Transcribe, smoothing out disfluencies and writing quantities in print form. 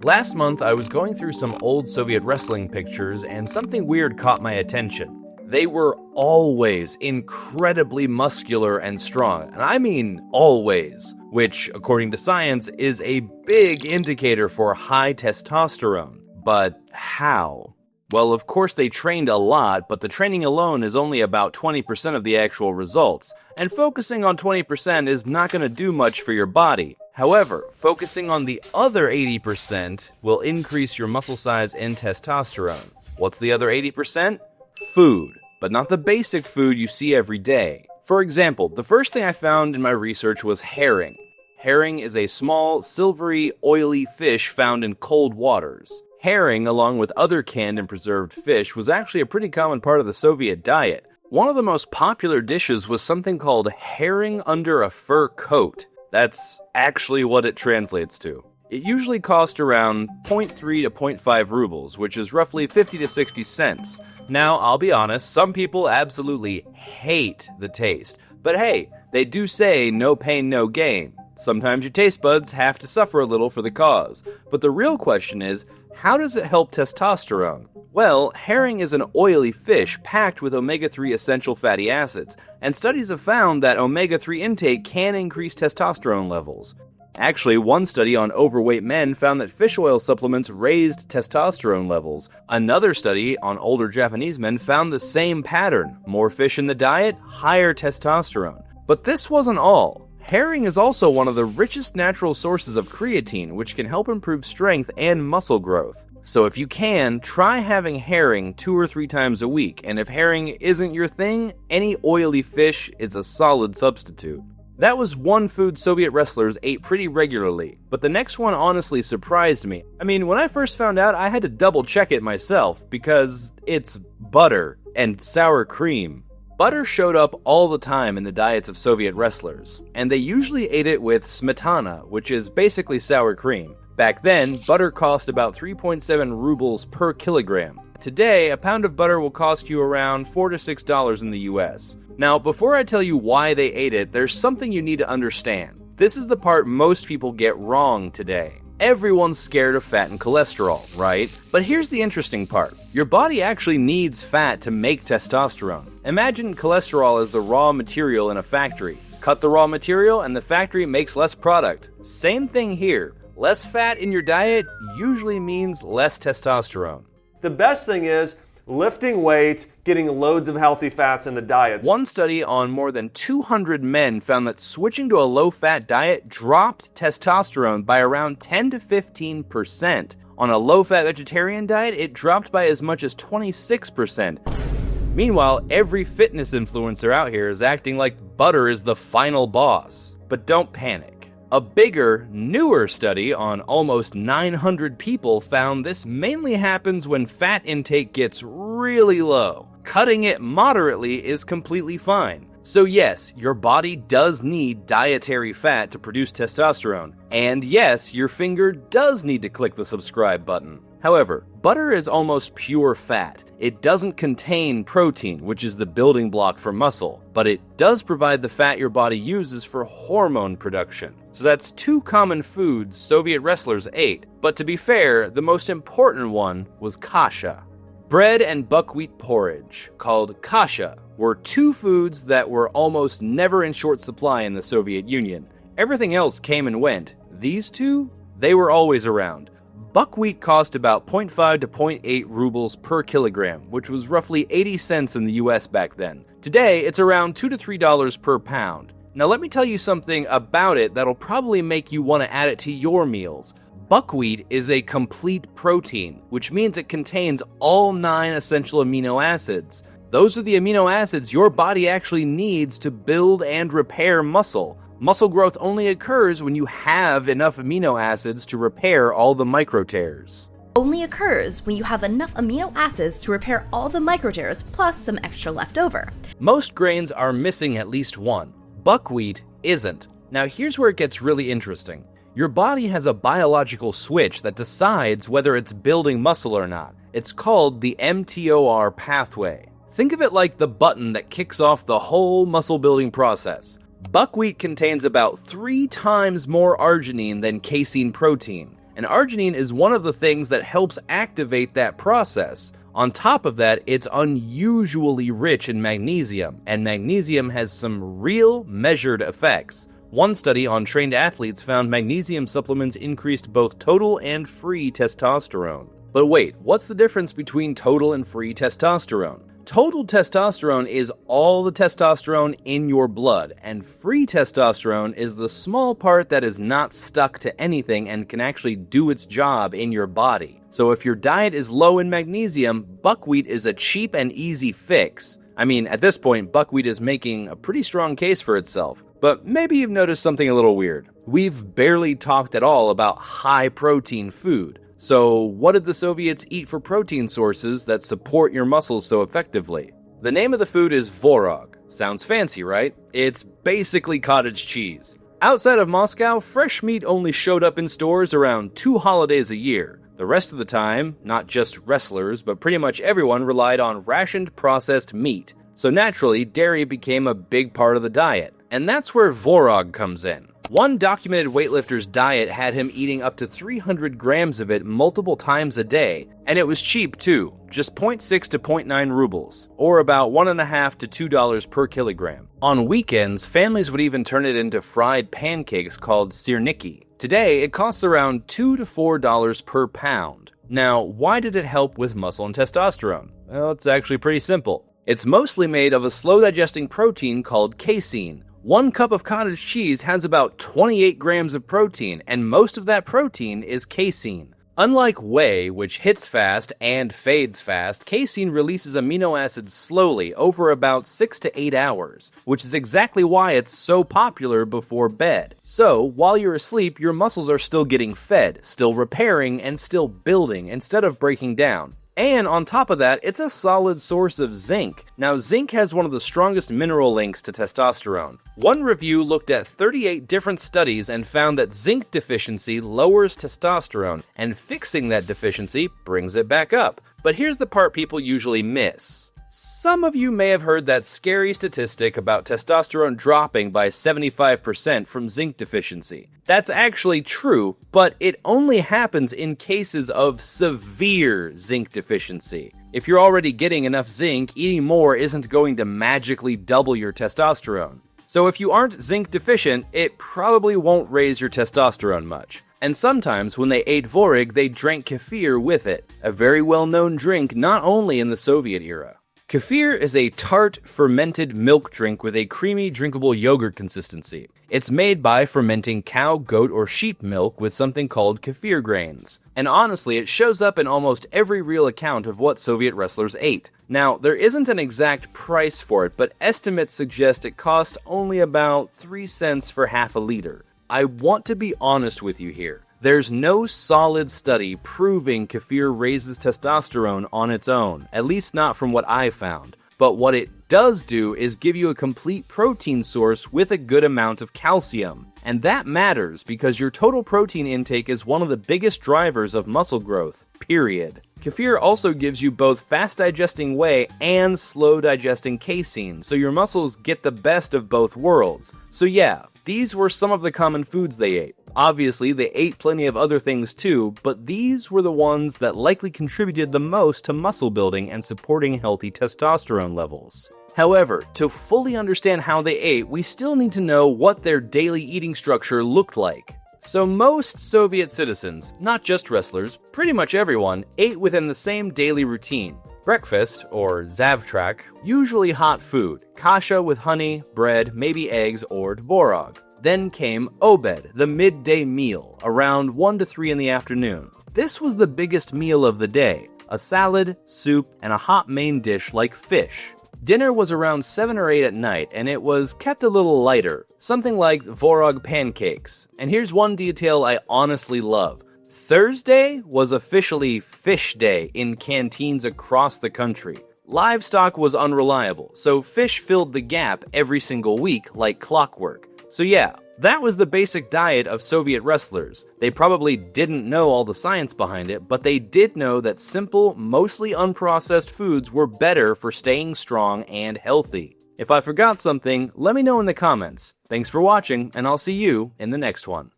Last month, I was going through some old Soviet wrestling pictures and something weird caught my attention. They were always incredibly muscular and strong, and I mean always, which, according to science, is a big indicator for high testosterone. But how? Well, of course they trained a lot, but the training alone is only about 20% of the actual results, and focusing on 20% is not going to do much for your body. However, focusing on the other 80% will increase your muscle size and testosterone. What's the other 80%? Food, but not the basic food you see every day. For example, the first thing I found in my research was herring. Herring is a small, silvery, oily fish found in cold waters. Herring, along with other canned and preserved fish, was actually a pretty common part of the Soviet diet. One of the most popular dishes was something called herring under a fur coat. That's actually what it translates to. It usually cost around 0.3 to 0.5 rubles, which is roughly 50 to 60 cents. Now, I'll be honest, some people absolutely hate the taste. But hey, they do say no pain, no gain. Sometimes your taste buds have to suffer a little for the cause. But the real question is, how does it help testosterone? Well, herring is an oily fish packed with omega-3 essential fatty acids, and studies have found that omega-3 intake can increase testosterone levels. Actually, one study on overweight men found that fish oil supplements raised testosterone levels. Another study on older Japanese men found the same pattern. More fish in the diet, higher testosterone. But this wasn't all. Herring is also one of the richest natural sources of creatine, which can help improve strength and muscle growth. So if you can, try having herring 2 or 3 times a week, and if herring isn't your thing, any oily fish is a solid substitute. That was one food Soviet wrestlers ate pretty regularly, but the next one honestly surprised me. I mean, when I first found out, I had to double check it myself, because it's butter and sour cream. Butter showed up all the time in the diets of Soviet wrestlers, and they usually ate it with smetana, which is basically sour cream. Back then, butter cost about 3.7 rubles per kilogram. Today, a pound of butter will cost you around $4 to $6 in the US. Now, before I tell you why they ate it, there's something you need to understand. This is the part most people get wrong today. Everyone's scared of fat and cholesterol, right? But here's the interesting part. Your body actually needs fat to make testosterone. Imagine cholesterol as the raw material in a factory. Cut the raw material and the factory makes less product. Same thing here. Less fat in your diet usually means less testosterone. The best thing is lifting weights, getting loads of healthy fats in the diet. One study on more than 200 men found that switching to a low-fat diet dropped testosterone by around 10 to 15%. On a low-fat vegetarian diet, it dropped by as much as 26%. Meanwhile, every fitness influencer out here is acting like butter is the final boss. But don't panic. A bigger, newer study on almost 900 people found this mainly happens when fat intake gets really low. Cutting it moderately is completely fine. So yes, your body does need dietary fat to produce testosterone. And yes, your finger does need to click the subscribe button. However, butter is almost pure fat. It doesn't contain protein, which is the building block for muscle, but it does provide the fat your body uses for hormone production. So that's 2 common foods Soviet wrestlers ate. But to be fair, the most important one was kasha. Bread and buckwheat porridge, called kasha, were 2 foods that were almost never in short supply in the Soviet Union. Everything else came and went. These 2, they were always around. Buckwheat cost about 0.5 to 0.8 rubles per kilogram, which was roughly 80 cents in the US back then. Today, it's around $2 to $3 per pound. Now let me tell you something about it that'll probably make you want to add it to your meals. Buckwheat is a complete protein, which means it contains all 9 essential amino acids. Those are the amino acids your body actually needs to build and repair muscle. Muscle growth only occurs when you have enough amino acids to repair all the micro tears. Only occurs when you have enough amino acids to repair all the micro tears plus some extra left over. Most grains are missing at least one. Buckwheat isn't. Now here's where it gets really interesting. Your body has a biological switch that decides whether it's building muscle or not. It's called the mTOR pathway. Think of it like the button that kicks off the whole muscle building process. Buckwheat contains about 3 times more arginine than casein protein, and arginine is one of the things that helps activate that process. On top of that, it's unusually rich in magnesium, and magnesium has some real measured effects. One study on trained athletes found magnesium supplements increased both total and free testosterone. But wait, what's the difference between total and free testosterone? Total testosterone is all the testosterone in your blood, and free testosterone is the small part that is not stuck to anything and can actually do its job in your body. So if your diet is low in magnesium, buckwheat is a cheap and easy fix. I mean, at this point, buckwheat is making a pretty strong case for itself. But maybe you've noticed something a little weird. We've barely talked at all about high-protein food. So what did the Soviets eat for protein sources that support your muscles so effectively? The name of the food is Tvorog. Sounds fancy, right? It's basically cottage cheese. Outside of Moscow, fresh meat only showed up in stores around 2 holidays a year. The rest of the time, not just wrestlers, but pretty much everyone relied on rationed processed meat. So naturally, dairy became a big part of the diet. And that's where Tvorog comes in. One documented weightlifter's diet had him eating up to 300 grams of it multiple times a day, and it was cheap too, just 0.6 to 0.9 rubles, or about $1.50 to $2 per kilogram. On weekends, families would even turn it into fried pancakes called sirniki. Today, it costs around $2 to $4 per pound. Now, why did it help with muscle and testosterone? Well, it's actually pretty simple. It's mostly made of a slow-digesting protein called casein. 1 cup of cottage cheese has about 28 grams of protein, and most of that protein is casein. Unlike whey, which hits fast and fades fast, casein releases amino acids slowly over about 6 to 8 hours, which is exactly why it's so popular before bed. So, while you're asleep, your muscles are still getting fed, still repairing, and still building instead of breaking down. And on top of that, it's a solid source of zinc. Now, zinc has one of the strongest mineral links to testosterone. One review looked at 38 different studies and found that zinc deficiency lowers testosterone, and fixing that deficiency brings it back up. But here's the part people usually miss. Some of you may have heard that scary statistic about testosterone dropping by 75% from zinc deficiency. That's actually true, but it only happens in cases of severe zinc deficiency. If you're already getting enough zinc, eating more isn't going to magically double your testosterone. So if you aren't zinc deficient, it probably won't raise your testosterone much. And sometimes when they ate Tvorog, they drank Kefir with it, a very well-known drink not only in the Soviet era. Kefir is a tart, fermented milk drink with a creamy, drinkable yogurt consistency. It's made by fermenting cow, goat, or sheep milk with something called kefir grains. And honestly, it shows up in almost every real account of what Soviet wrestlers ate. Now, there isn't an exact price for it, but estimates suggest it cost only about 3 cents for half a liter. I want to be honest with you here. There's no solid study proving kefir raises testosterone on its own, at least not from what I've found. But what it does do is give you a complete protein source with a good amount of calcium. And that matters because your total protein intake is one of the biggest drivers of muscle growth, period. Kefir also gives you both fast-digesting whey and slow-digesting casein, so your muscles get the best of both worlds. So yeah, these were some of the common foods they ate. Obviously, they ate plenty of other things too, but these were the ones that likely contributed the most to muscle building and supporting healthy testosterone levels. However, to fully understand how they ate, we still need to know what their daily eating structure looked like. So most Soviet citizens, not just wrestlers, pretty much everyone, ate within the same daily routine. Breakfast, or zavtrak, usually hot food, kasha with honey, bread, maybe eggs, or tvorog. Then came obed, the midday meal, around 1 to 3 in the afternoon. This was the biggest meal of the day, a salad, soup, and a hot main dish like fish. Dinner was around 7 or 8 at night, and it was kept a little lighter, something like Tvorog pancakes. And here's one detail I honestly love. Thursday was officially fish day in canteens across the country. Livestock was unreliable, so fish filled the gap every single week like clockwork. So yeah, that was the basic diet of Soviet wrestlers. They probably didn't know all the science behind it, but they did know that simple, mostly unprocessed foods were better for staying strong and healthy. If I forgot something, let me know in the comments. Thanks for watching, and I'll see you in the next one.